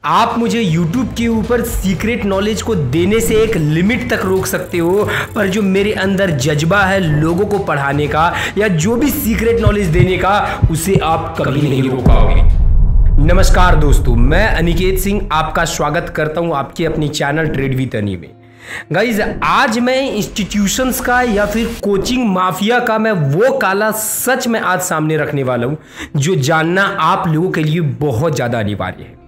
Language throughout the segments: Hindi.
आप मुझे YouTube के ऊपर सीक्रेट नॉलेज को देने से एक लिमिट तक रोक सकते हो, पर जो मेरे अंदर जज्बा है लोगों को पढ़ाने का या जो भी सीक्रेट नॉलेज देने का, उसे आप कभी नहीं रोक पाओगे। नमस्कार दोस्तों, मैं अनिकेत सिंह आपका स्वागत करता हूं आपके अपनी चैनल ट्रेड विद अनि में। गाइज, आज मैं इंस्टीट्यूशंस का या फिर कोचिंग माफिया का मैं वो काला सच में आज सामने रखने वाला हूं जो जानना आप लोगों के लिए बहुत ज़्यादा अनिवार्य है।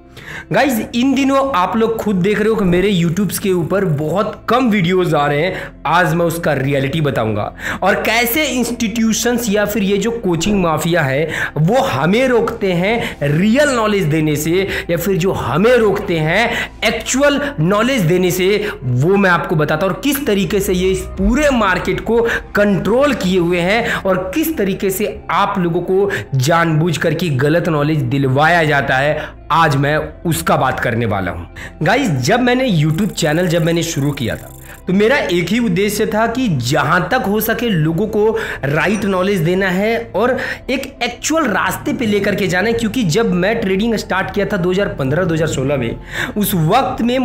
गाइज, इन दिनों आप लोग खुद देख रहे हो कि मेरे यूट्यूब्स के ऊपर बहुत कम वीडियोस आ रहे हैं। आज मैं उसका रियलिटी बताऊंगा और कैसे इंस्टीट्यूशंस या फिर ये जो कोचिंग माफिया है वो हमें रोकते हैं रियल नॉलेज देने से, या फिर जो हमें रोकते हैं एक्चुअल नॉलेज देने से, वो मैं आपको बताता हूं। और किस तरीके से ये इस पूरे मार्केट को कंट्रोल किए हुए हैं और किस तरीके से आप लोगों को जानबूझ करके गलत नॉलेज दिलवाया जाता है, आज मैं उसका बात करने वाला हूं। गाइस, जब मैंने YouTube चैनल शुरू किया था तो मेरा एक ही उद्देश्य था कि जहां तक हो सके लोगों को राइट नॉलेज देना है और एक एक्चुअल रास्ते पे लेकर के जाना है। क्योंकि जब मैं ट्रेडिंग स्टार्ट किया था 2015-2016 में, उस वक्त में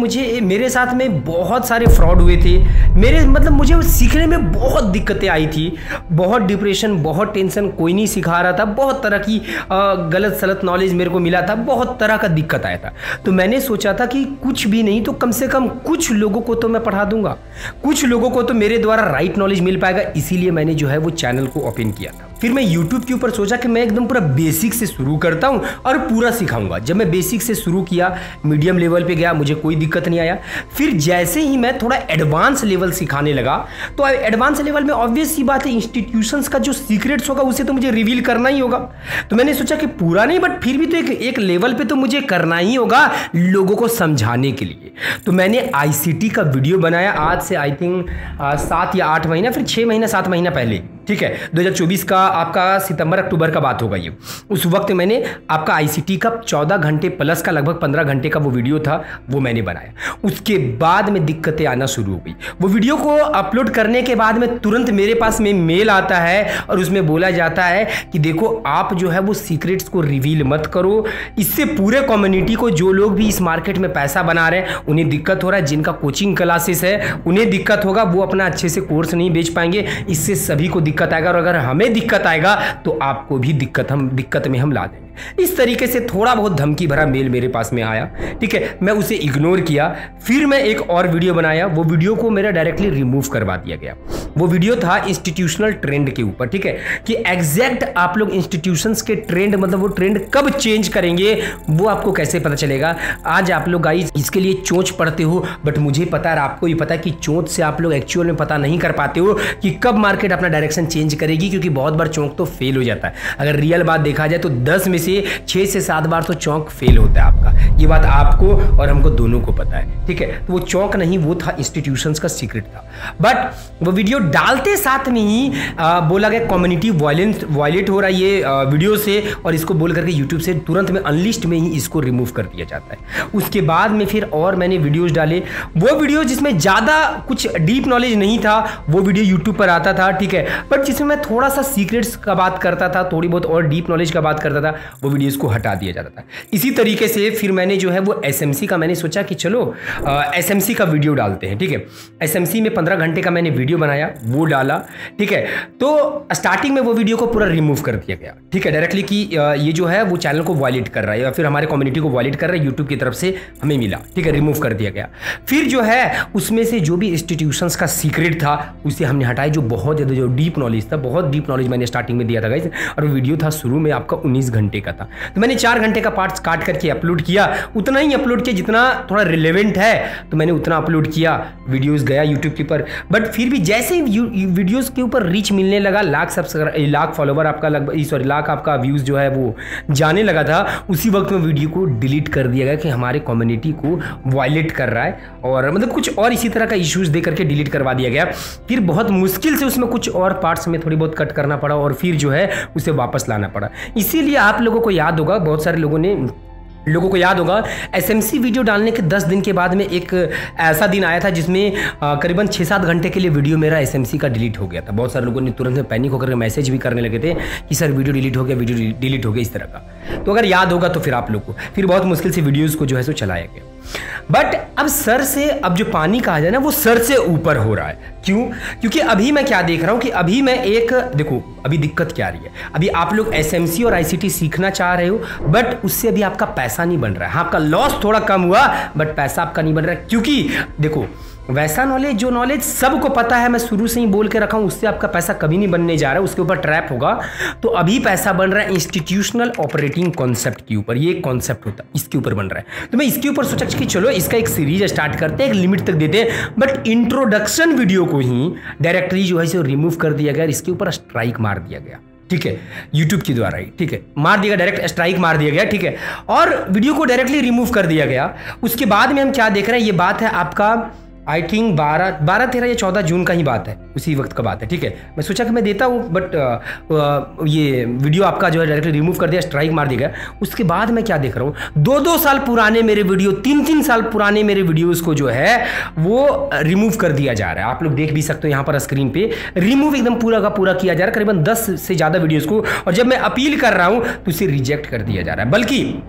मेरे साथ में बहुत सारे फ्रॉड हुए थे। मुझे सीखने में बहुत दिक्कतें आई थी, बहुत डिप्रेशन, बहुत टेंशन, कोई नहीं सिखा रहा था, बहुत तरह की गलत सलत नॉलेज मेरे को मिला था, बहुत तरह का दिक्कत आया था। तो मैंने सोचा था कि कुछ भी नहीं तो कम से कम कुछ लोगों को तो मैं पढ़ा दूंगा, कुछ लोगों को तो मेरे द्वारा राइट नॉलेज मिल पाएगा। इसीलिए मैंने जो है वो चैनल को ओपन किया था। फिर मैं YouTube के ऊपर सोचा कि मैं एकदम पूरा बेसिक से शुरू करता हूं और पूरा सिखाऊंगा। जब मैं बेसिक से शुरू किया, मीडियम लेवल पे गया, मुझे कोई दिक्कत नहीं आया। फिर जैसे ही मैं थोड़ा एडवांस लेवल सिखाने लगा तो एडवांस लेवल में ऑब्वियस सी बात है इंस्टीट्यूशंस का जो सीक्रेट्स होगा उसे तो मुझे रिवील करना ही होगा। तो मैंने सोचा कि पूरा नहीं बट फिर भी तो एक लेवल पे तो मुझे करना ही होगा लोगों को समझाने के लिए। तो मैंने ICT का वीडियो बनाया आज से आई थिंक 7 या 8 महीना, फिर 6 महीना 7 महीना पहले, ठीक है, 2024 का आपका सितंबर अक्टूबर का बात होगा ये। उस वक्त मैंने आपका ICT का 14 घंटे प्लस का लगभग 15 घंटे का वो वीडियो था, वो मैंने बनाया। उसके बाद में दिक्कतें आना शुरू हो गई। वो वीडियो को अपलोड करने के बाद में तुरंत मेरे पास में मेल आता है और उसमें बोला जाता है कि देखो आप जो है वो सीक्रेट्स को रिवील मत करो, इससे पूरे कम्युनिटी को, जो लोग भी इस मार्केट में पैसा बना रहे हैं उन्हें दिक्कत हो रहा है, जिनका कोचिंग क्लासेस है उन्हें दिक्कत होगा, वो अपना अच्छे से कोर्स नहीं बेच पाएंगे, इससे सभी को दिक्कत आएगा और अगर हमें दिक्कत आएगा तो आपको भी दिक्कत में हम ला देंगे। इस तरीके से थोड़ा बहुत धमकी भरा मेल मेरे पास में आया, ठीक है, मैं उसे इग्नोर किया। फिर मैं एक और वीडियो बनाया, वो वीडियो को मेरा डायरेक्टली रिमूव करवा दिया गया। वो वीडियो था इंस्टीट्यूशनल ट्रेंड के ऊपर, ठीक है, कि एग्जैक्ट आप लोग इंस्टीट्यूशंस के ट्रेंड, मतलब वो ट्रेंड कब चेंज करेंगे वो आपको कैसे पता चलेगा। आज आप लोग गाइस इसके लिए चोंच पढ़ते हो, बट मुझे पता है, आपको भी पता है कि चोंच से आप लोग एक्चुअल में पता नहीं कर पाते हो कि कब मार्केट अपना डायरेक्शन चेंज करेगी, क्योंकि बहुत बार चौंक तो फेल हो जाता है। अगर रियल बात देखा जाए तो 10 में से 6 से 7 बार तो चौंक फेल होता है आपका। ये बात आपको और हमको दोनों को पता है, ठीक है। तो वो चौंक नहीं, वो था इंस्टीट्यूशंस का सीक्रेट था। बट वो वीडियो डालते साथ में ही बोला गया कम्युनिटी वायलेट हो रहा है ये वीडियो से, और इसको बोल करके यूट्यूब से तुरंत में अनलिस्ट में ही इसको रिमूव कर दिया जाता है। उसके बाद में फिर और मैंने वीडियोज डाले, वो वीडियो जिसमें ज़्यादा कुछ डीप नॉलेज नहीं था वो वीडियो यूट्यूब पर आता था, ठीक है, बट जिसमें मैं थोड़ा सा सीक्रेट्स का बात करता था, थोड़ी बहुत और डीप नॉलेज का बात करता था, वो वीडियोस को हटा दिया जाता था। इसी तरीके से फिर मैंने जो है वो SMC का, मैंने सोचा कि चलो SMC का वीडियो डालते हैं, ठीक है। SMC में 15 घंटे का मैंने वीडियो बनाया, वो डाला, ठीक है। तो स्टार्टिंग में वो वीडियो को पूरा रिमूव कर दिया गया, ठीक है, डायरेक्टली कि ये जो है वो चैनल को वायलेट कर रहा है या फिर हमारे कम्युनिटी को वायलेट कर रहा है, यूट्यूब की तरफ से हमें मिला, ठीक है, रिमूव कर दिया गया। फिर जो है उसमें से जो भी इंस्टीट्यूशंस का सीक्रेट था उसे हमने हटाया, जो बहुत ज़्यादा जो डीप नॉलेज था, बहुत डीप नॉलेज मैंने स्टार्टिंग में दिया था गाइस, और वो वीडियो था शुरू में आपका 19 घंटे का था। तो मैंने 4 घंटे का पार्ट्स काट करके अपलोड किया, उतना ही अपलोड किया जितना थोड़ा रिलेवेंट है, तो मैंने उतना अपलोड किया, वीडियोस गया यूट्यूब के ऊपर। बट फिर भी जैसे ही वीडियोस के ऊपर रीच मिलने लगा, लाख फॉलोवर आपका लाख आपका व्यूज़ जो है वो जाने लगा था, उसी वक्त में वीडियो को डिलीट कर दिया गया कि हमारे कम्युनिटी को वायलेट कर रहा है, और मतलब कुछ और इसी तरह का इश्यूज़ दे करके डिलीट करवा दिया गया। फिर बहुत मुश्किल से उसमें कुछ और पार्ट्स में थोड़ी बहुत कट करना पड़ा और फिर जो है उसे वापस लाना पड़ा। इसीलिए आप लोगों को याद होगा, बहुत सारे लोगों ने लोगों को याद होगा एसएमसी वीडियो डालने के 10 दिन के बाद में एक ऐसा दिन आया था जिसमें करीबन 6-7 घंटे के लिए वीडियो मेरा एसएमसी का डिलीट हो गया था। बहुत सारे लोगों ने तुरंत में पैनिक होकर मैसेज भी करने लगे थे कि सर वीडियो डिलीट हो गया इस तरह का। तो अगर याद होगा तो फिर आप लोग को फिर बहुत मुश्किल से वीडियोज़ को जो है सो चलाया गया। बट अब सर से, अब जो पानी कहा जाए ना वो सर से ऊपर हो रहा है। क्यों? क्योंकि अभी मैं क्या देख रहा हूं कि अभी मैं एक, देखो अभी दिक्कत क्या आ रही है, अभी आप लोग एसएमसी और आईसीटी सीखना चाह रहे हो बट उससे अभी आपका पैसा नहीं बन रहा है। हाँ, आपका लॉस थोड़ा कम हुआ बट पैसा आपका नहीं बन रहा है। क्योंकि देखो वैसा नॉलेज, जो नॉलेज सबको पता है, मैं शुरू से ही बोल के रखा हूं, उससे आपका पैसा कभी नहीं बनने जा रहा है, उसके ऊपर ट्रैप होगा। तो अभी पैसा बन रहा है इंस्टीट्यूशनल ऑपरेटिंग कॉन्सेप्ट के ऊपर। ये एक कॉन्सेप्ट होता है, इसके ऊपर बन रहा है। तो मैं इसके ऊपर सोचा कि चलो इसका एक सीरीज स्टार्ट करते हैं, एक लिमिट तक देते हैं। बट इंट्रोडक्शन वीडियो को ही डायरेक्टली जो है इसे रिमूव कर दिया गया, इसके ऊपर स्ट्राइक मार दिया गया। ठीक है, यूट्यूब के द्वारा ही, ठीक है, मार दिया गया, डायरेक्ट स्ट्राइक मार दिया गया। ठीक है, और वीडियो को डायरेक्टली रिमूव कर दिया गया। उसके बाद में हम क्या देख रहे हैं, ये बात है आपका आई थिंक 12, 13 या 14 जून का ही बात है, उसी वक्त का बात है। ठीक है, मैं सोचा कि मैं देता हूँ बट ये वीडियो आपका जो है डायरेक्टली रिमूव कर दिया, स्ट्राइक मार दिया गया। उसके बाद मैं क्या देख रहा हूँ, 2-2 साल पुराने मेरे वीडियो, 3-3 साल पुराने मेरे वीडियोस को जो है वो रिमूव कर दिया जा रहा है। आप लोग देख भी सकते हो यहाँ पर स्क्रीन पे, रिमूव एकदम पूरा का पूरा किया जा रहा है, करीबन 10 से ज़्यादा वीडियोज़ को। और जब मैं अपील कर रहा हूँ तो उसे रिजेक्ट कर दिया जा रहा है। बल्कि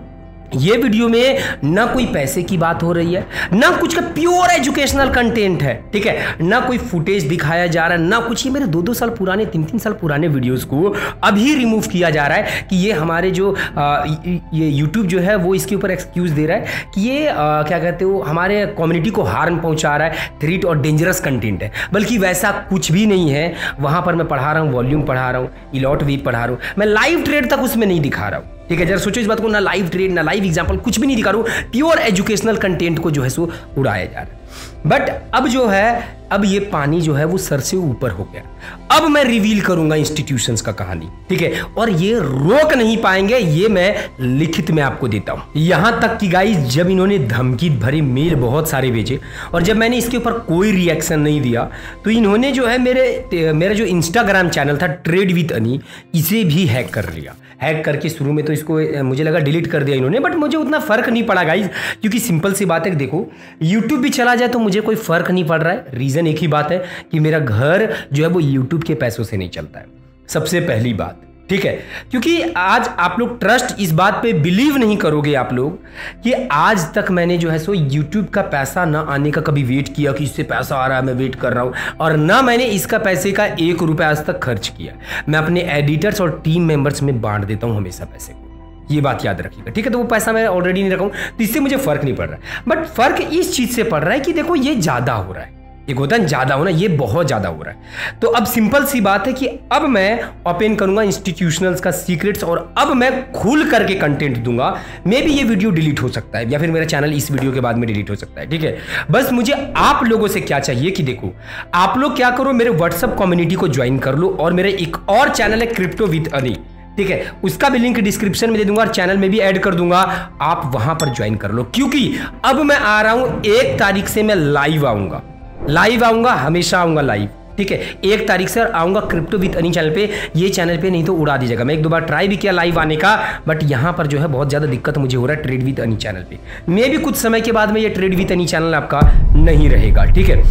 ये वीडियो में ना कोई पैसे की बात हो रही है, ना कुछ का प्योर एजुकेशनल कंटेंट है। ठीक है, ना कोई फुटेज दिखाया जा रहा है, ना कुछ। ये मेरे 2-2 साल पुराने, 3-3 साल पुराने वीडियोस को अभी रिमूव किया जा रहा है कि ये हमारे जो ये यूट्यूब जो है वो इसके ऊपर एक्सक्यूज दे रहा है कि ये क्या कहते हो, हमारे कम्युनिटी को हार्म पहुंचा रहा है, थ्रेट और डेंजरस कंटेंट है। बल्कि वैसा कुछ भी नहीं है। वहां पर मैं पढ़ा रहा हूँ, वॉल्यूम पढ़ा रहा हूँ, इलॉट वीक पढ़ा रहा हूँ, मैं लाइव ट्रेड तक उसमें नहीं दिखा रहा हूँ। ठीक है, जरा सोचो इस बात को, ना लाइव ट्रेड, ना लाइव एग्जांपल, कुछ भी नहीं दिखा रहा हूं। प्योर एजुकेशनल कंटेंट को जो है सो उड़ाया जा रहा है। बट अब जो है, अब ये पानी जो है वो सर से ऊपर हो गया। अब मैं रिवील करूंगा इंस्टीट्यूशंस का कहानी। ठीक है, और ये रोक नहीं पाएंगे, ये मैं लिखित में आपको देता हूं। यहां तक कि गाइस, जब इन्होंने धमकी भरे मेल बहुत सारे भेजे और जब मैंने इसके ऊपर कोई रिएक्शन नहीं दिया तो इन्होंने जो है मेरा जो इंस्टाग्राम चैनल था ट्रेड विद अनी, इसे भी हैक कर लिया। हैक करके शुरू में तो इसको मुझे लगा डिलीट कर दिया इन्होंने, बट मुझे उतना फर्क नहीं पड़ा गाइस, क्योंकि सिंपल सी बात है, देखो यूट्यूब भी चला जाए तो मुझे कोई फर्क नहीं पड़ रहा है। रीजन एक ही बात है कि मेरा घर जो है वो यूट्यूब के पैसों से नहीं चलता है, सबसे पहली बात। ठीक है, क्योंकि आज आप लोग ट्रस्ट इस बात पे बिलीव नहीं करोगे आप लोग कि आज तक मैंने जो है सो यूट्यूब का पैसा ना आने का कभी वेट किया कि इससे पैसा आ रहा है मैं वेट कर रहा हूं, और ना मैंने इसका पैसे का 1 रुपया आज तक खर्च किया। मैं अपने एडिटर्स और टीम मेंबर्स में बांट देता हूं हमेशा पैसे को, ये बात याद रखिएगा। ठीक है, तो वो पैसा मैं ऑलरेडी नहीं रखा हूं, तो इससे मुझे फर्क नहीं पड़ रहा है। बट फर्क इस चीज से पड़ रहा है कि देखो ये ज्यादा हो रहा है, एक होता है ज्यादा होना, ये बहुत ज्यादा हो रहा है। तो अब सिंपल सी बात है कि अब मैं ओपन करूंगा इंस्टीट्यूशनल्स का सीक्रेट्स, और अब मैं खुल करके कंटेंट दूंगा। मे बी ये वीडियो डिलीट हो सकता है या फिर मेरा चैनल इस वीडियो के बाद में डिलीट हो सकता है। ठीक है, बस मुझे आप लोगों से क्या चाहिए कि देखो, आप लोग क्या करो, मेरे व्हाट्सएप कम्युनिटी को ज्वाइन कर लो, और मेरा एक और चैनल है क्रिप्टो विद अनी। ठीक है, उसका भी लिंक डिस्क्रिप्शन में दे दूंगा और चैनल में भी ऐड कर दूंगा, आप वहां पर ज्वाइन कर लो। क्योंकि अब मैं आ रहा हूं 1 तारीख से, मैं लाइव आऊंगा, हमेशा आऊंगा लाइव। ठीक है, 1 तारीख से आऊंगा क्रिप्टो विद अनी चैनल पे। ये चैनल पे नहीं तो उड़ा दीजिएगा। मैं 1-2 बार ट्राई भी किया लाइव आने का, बट यहां पर जो है बहुत ज्यादा दिक्कत मुझे हो रहा है ट्रेड विद अनी चैनल पे। मे भी कुछ समय के बाद में ये ट्रेड विद अनी चैनल आपका नहीं रहेगा। ठीक है,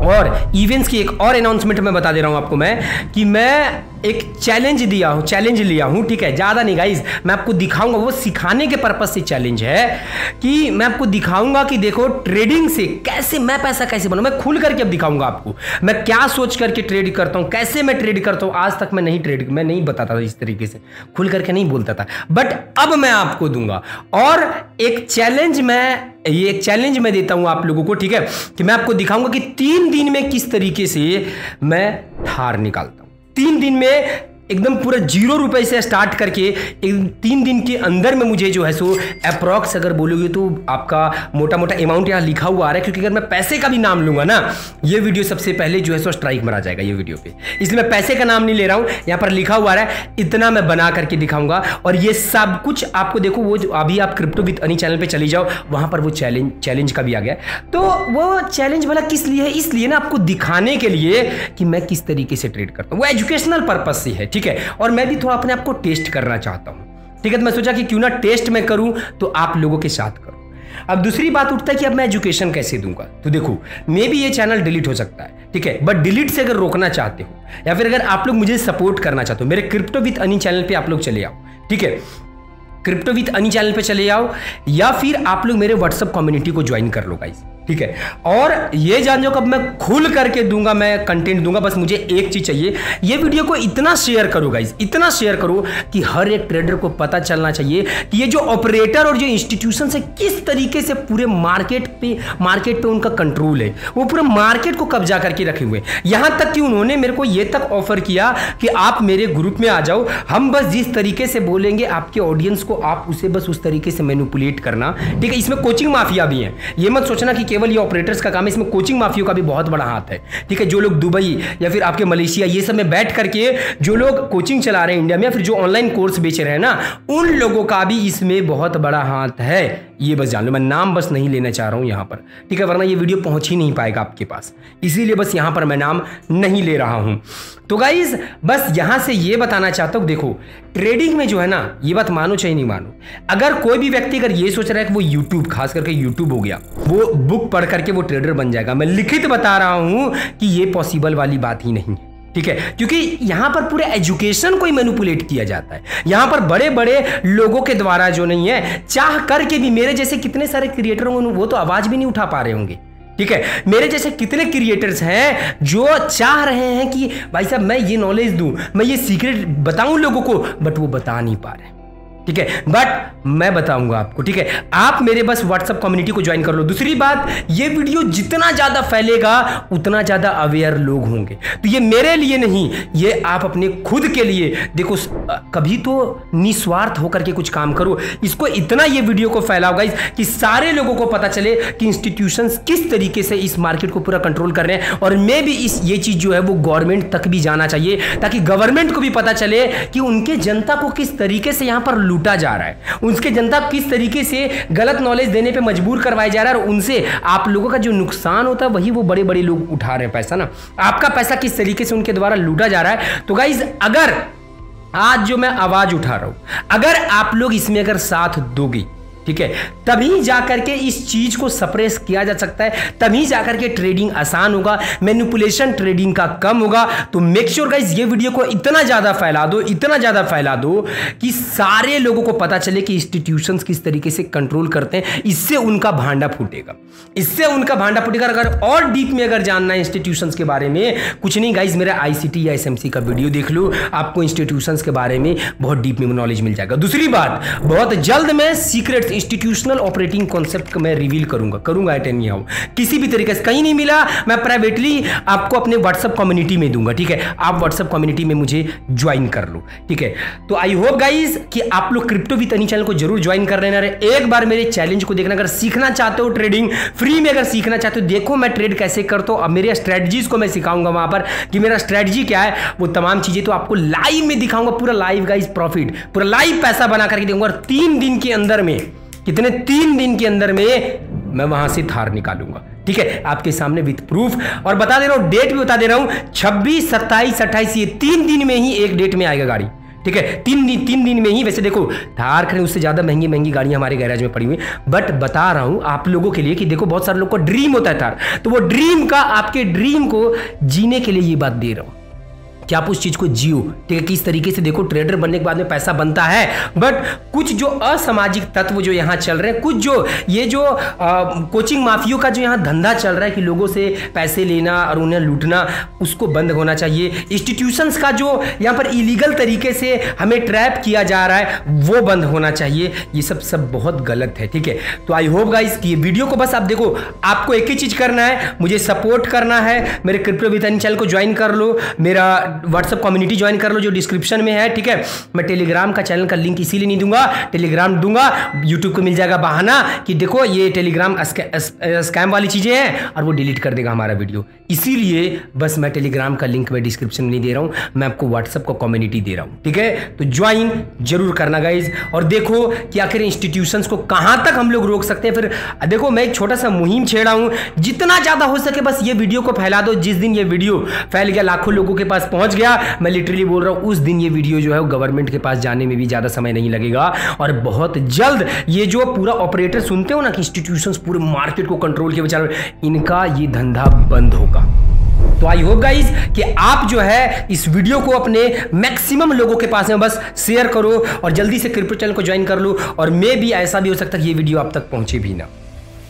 और इवेंट्स की एक और अनाउंसमेंट मैं बता दे रहा हूं आपको मैं कि मैं एक चैलेंज लिया हूं। ठीक है, ज्यादा नहीं गाइस, मैं आपको दिखाऊंगा, वो सिखाने के पर्पज से चैलेंज है कि मैं आपको दिखाऊंगा कि देखो ट्रेडिंग से कैसे मैं पैसा कैसे बनाऊं। मैं खुल करके अब दिखाऊंगा आपको मैं क्या सोच करके ट्रेड करता हूं, कैसे मैं ट्रेड करता हूं। आज तक मैं नहीं बताता था इस तरीके से, खुल करके नहीं बोलता था, बट अब मैं आपको दूंगा। और एक चैलेंज मैं देता हूं आप लोगों को। ठीक है, कि मैं आपको दिखाऊंगा कि 3 दिन में किस तरीके से मैं हार निकालता हूं। 3 दिन में एकदम पूरा 0 रुपए से स्टार्ट करके 3 दिन के अंदर में मुझे जो है सो अप्रॉक्स अगर बोलोगे तो आपका मोटा मोटा अमाउंट यहाँ लिखा हुआ आ रहा है। क्योंकि अगर मैं पैसे का भी नाम लूंगा ना, ये वीडियो सबसे पहले जो है सो स्ट्राइक मरा जाएगा ये वीडियो पे, इसलिए मैं पैसे का नाम नहीं ले रहा हूँ। यहाँ पर लिखा हुआ आ रहा है, इतना मैं बना करके दिखाऊंगा। और ये सब कुछ आपको देखो, वो अभी आप क्रिप्टो विद अनी चैनल पर चली जाओ, वहां पर वो चैलेंज का भी आ गया। तो वो चैलेंज वाला किस लिए है? इसलिए ना आपको दिखाने के लिए कि मैं किस तरीके से ट्रेड करता हूँ, वो एजुकेशनल पर्पज से है। ठीक है, और मैं भी थोड़ा अपने आप को टेस्ट करना चाहता हूं। ठीक है। तो मैं सोचा कि क्यों ना टेस्ट मैं करूं तो आप लोगों के साथ करूं। अब दूसरी बात उठता है कि अब मैं एजुकेशन कैसे दूंगा। तो देखो, मे भी ये चैनल डिलीट हो सकता है, ठीक है, बट डिलीट से अगर रोकना चाहते हो या फिर अगर आप लोग मुझे सपोर्ट करना चाहते हो, मेरे क्रिप्टो विद अनी चैनल पे आप लोग चले आओ, ठीक है, क्रिप्टो विद अनी चैनल पे चले आओ, या फिर आप लोग मेरे व्हाट्सएप कम्युनिटी को ज्वाइन कर लो गाइस, ठीक है। और ये जान जाओ कब मैं खुल करके दूंगा, मैं कंटेंट दूंगा, बस मुझे एक चीज चाहिए, ये वीडियो को इतना शेयर करो गाइस, इतना शेयर करो कि हर एक ट्रेडर को पता चलना चाहिए कि ये जो ऑपरेटर और जो इंस्टीट्यूशन है किस तरीके से पूरे मार्केट पे उनका कंट्रोल है, वो पूरे मार्केट को कब्जा करके रखे हुए। यहां तक कि उन्होंने मेरे को ये तक ऑफर किया कि आप मेरे ग्रुप में आ जाओ, हम बस जिस तरीके से बोलेंगे आपके ऑडियंस को, आप उसे बस उस तरीके से मैनिपुलेट करना, ठीक है। इसमें कोचिंग माफिया भी है, ये मत सोचना कि केवल ये ऑपरेटर्स का काम है, इसमें कोचिंग माफिया का भी बहुत बड़ा हाथ है, ठीक है। जो लोग दुबई या फिर आपके मलेशिया ये सब में बैठ करके जो लोग कोचिंग चला रहे हैं इंडिया में, या फिर जो ऑनलाइन कोर्स बेच रहे हैं ना, उन लोगों का भी इसमें बहुत बड़ा हाथ है, ये बस जान लो। मैं नाम बस नहीं लेना चाह रहा हूं यहां पर, ठीक है, वरना ये वीडियो पहुंच ही नहीं पाएगा आपके पास, इसीलिए बस यहां पर मैं नाम नहीं ले रहा हूं। तो गाइज बस यहां से ये बताना चाहता हूं, देखो ट्रेडिंग में जो है ना, ये बात मानो चाहे नहीं मानो, अगर कोई भी व्यक्ति अगर ये सोच रहा है कि वो यूट्यूब, खास करके यूट्यूब हो गया, वो बुक पढ़ करके वो ट्रेडर बन जाएगा, मैं लिखित बता रहा हूं कि ये पॉसिबल वाली बात ही नहीं है, ठीक है। क्योंकि यहां पर पूरे एजुकेशन को ही मैनिपुलेट किया जाता है, यहां पर बड़े बड़े लोगों के द्वारा जो नहीं है, चाह करके भी, मेरे जैसे कितने सारे क्रिएटर होंगे वो तो आवाज भी नहीं उठा पा रहे होंगे, ठीक है। मेरे जैसे कितने क्रिएटर्स हैं जो चाह रहे हैं कि भाई साहब मैं ये नॉलेज दूं, मैं ये सीक्रेट बताऊं लोगों को, बट वो बता नहीं पा रहे, ठीक है, बट मैं बताऊंगा आपको, ठीक है। आप मेरे बस व्हाट्सएप कम्युनिटी को ज्वाइन कर लो। दूसरी बात, ये वीडियो जितना ज्यादा फैलेगा उतना ज्यादा अवेयर लोग होंगे, तो ये मेरे लिए नहीं, ये आप अपने खुद के लिए देखो, कभी तो निस्वार्थ होकर के कुछ काम करो, इसको इतना ये वीडियो को फैलाओ गाइस कि सारे लोगों को पता चले कि इंस्टीट्यूशंस किस तरीके से इस मार्केट को पूरा कंट्रोल कर रहे हैं, और मैं भी ये चीज जो है वो गवर्नमेंट तक भी जाना चाहिए, ताकि गवर्नमेंट को भी पता चले कि उनके जनता को किस तरीके से यहां पर लूटा जा रहा है, उनके जनता किस तरीके से गलत नॉलेज देने पे मजबूर करवाया जा रहा है, और उनसे आप लोगों का जो नुकसान होता है वही वो बड़े बड़े लोग उठा रहे हैं पैसा ना, आपका पैसा किस तरीके से उनके द्वारा लूटा जा रहा है। तो गाइज अगर आज जो मैं आवाज उठा रहा हूं, अगर आप लोग इसमें अगर साथ दोगे, ठीक है, तभी जाकर के इस चीज को सप्रेस किया जा सकता है, तभी जाकर के ट्रेडिंग आसान होगा, मैनिपुलेशन ट्रेडिंग का कम होगा। तो मेक श्योर गाइस ये वीडियो को इतना ज्यादा फैला दो, इतना ज्यादा फैला दो कि सारे लोगों को पता चले कि इंस्टीट्यूशंस किस तरीके से कंट्रोल करते हैं, इससे उनका भांडा फूटेगा, इससे उनका भांडा फूटेगा। अगर और डीप में अगर जानना है इंस्टीट्यूशंस के बारे में, कुछ नहीं गाइस, मेरा आईसीटी या एसएमसी का वीडियो देख लो, आपको इंस्टीट्यूशंस के बारे में बहुत डीप में नॉलेज मिल जाएगा। दूसरी बात, बहुत जल्द मैं सीक्रेट इंस्टीट्यूशनल ऑपरेटिंग कॉन्सेप्ट मैं रिवील करूंगा एटेन हाउ, किसी भी तरीके से कहीं नहीं मिला, मैं प्राइवेटली आपको अपने व्हाट्सएप कम्युनिटी में दूंगा, ठीक है। आप व्हाट्सएप कम्युनिटी में मुझे ज्वाइन कर लो, ठीक है। तो आई होप गाइस कि आप लोग क्रिप्टो विद अनी चैनल को जरूर ज्वाइन कर लेना, एक बार मेरे चैलेंज को देखना। अगर सीखना चाहते हो ट्रेडिंग फ्री में, अगर सीखना चाहते हो, देखो मैं ट्रेड कैसे करता हूं, अब मेरे स्ट्रेटजीज को मैं सिखाऊंगा वहां पर कि मेरा स्ट्रेटजी क्या है, वो तमाम चीजें तो आपको लाइव में दिखाऊंगा, पूरा लाइव गाइस, प्रॉफिट पूरा लाइव पैसा बना करके दूंगा, और 3 दिन के अंदर में, कितने 3 दिन के अंदर में मैं वहां से थार निकालूंगा, ठीक है, आपके सामने विथ प्रूफ। और बता दे रहा हूं, डेट भी बता दे रहा हूं, 26, 27, 28, ये 3 दिन में ही एक डेट में आएगा गाड़ी, ठीक है, 3 दिन में ही। वैसे देखो थार खरीद उससे ज्यादा महंगी गाड़ियां हमारे गैराज में पड़ी हुई, बट बता रहा हूं आप लोगों के लिए कि देखो बहुत सारे लोग को ड्रीम होता है थार, तो वो ड्रीम का, आपके ड्रीम को जीने के लिए ये बात दे रहा हूं कि आप उस चीज को जियो, ठीक है। किस तरीके से देखो ट्रेडर बनने के बाद में पैसा बनता है, बट कुछ जो असामाजिक तत्व जो यहां चल रहे हैं, कुछ जो ये जो कोचिंग माफियों का जो यहां धंधा चल रहा है कि लोगों से पैसे लेना और उन्हें लूटना, उसको बंद होना चाहिए। इंस्टीट्यूशंस का जो यहां पर इलीगल तरीके से हमें ट्रैप किया जा रहा है, वो बंद होना चाहिए। ये सब बहुत गलत है, ठीक है। तो आई होप गाइस कि ये वीडियो को बस आप देखो, आपको एक ही चीज करना है, मुझे सपोर्ट करना है, मेरे क्रिप्टो विद अनी चैनल को ज्वाइन कर लो, मेरा व्हाट्सएप कम्युनिटी ज्वाइन कर लो जो डिस्क्रिप्शन में है, ठीक है। मैं टेलीग्राम का चैनल का लिंक इसीलिए नहीं दूंगा, टेलीग्राम दूंगा, यूट्यूब को मिल जाएगा बहाना कि देखो ये टेलीग्राम स्कैम वाली चीजें हैं, और वो डिलीट कर देगा हमारा वीडियो, इसीलिए बस मैं टेलीग्राम का लिंक मैं डिस्क्रिप्शन में नहीं दे रहा हूं, मैं आपको व्हाट्सएप का कम्युनिटी दे रहा हूं, ठीक है। तो ज्वाइन जरूर करना गाइज, और देखो कि आखिर इंस्टीट्यूशंस को कहां तक हम लोग रोक सकते हैं। फिर देखो मैं एक छोटा सा मुहिम छेड़ा हूं, जितना ज्यादा हो सके बस ये वीडियो को फैला दो। जिस दिन ये वीडियो फैल गया, लाखों लोगों के पास पहुंच पहुंच गया, मैं लिटरली बोल रहा हूं उस दिन ये वीडियो जो है वो गवर्नमेंट के पास जाने में भी ज्यादा समय नहीं लगेगा और बहुत जल्द ये जो पूरा ऑपरेटर सुनते हो ना कि इंस्टीट्यूशंस पूरे मार्केट को कंट्रोल के विचार, इनका ये धंधा बंद होगा। तो आई होप गाइज कि आप जो है इस वीडियो को अपने मैक्सिमम लोगों के पास में बस शेयर करो और जल्दी से क्रिप्टो चैनल को ज्वाइन कर लो, और मे भी ऐसा भी हो सकता है कि ये वीडियो आप तक पहुंचे भी ना।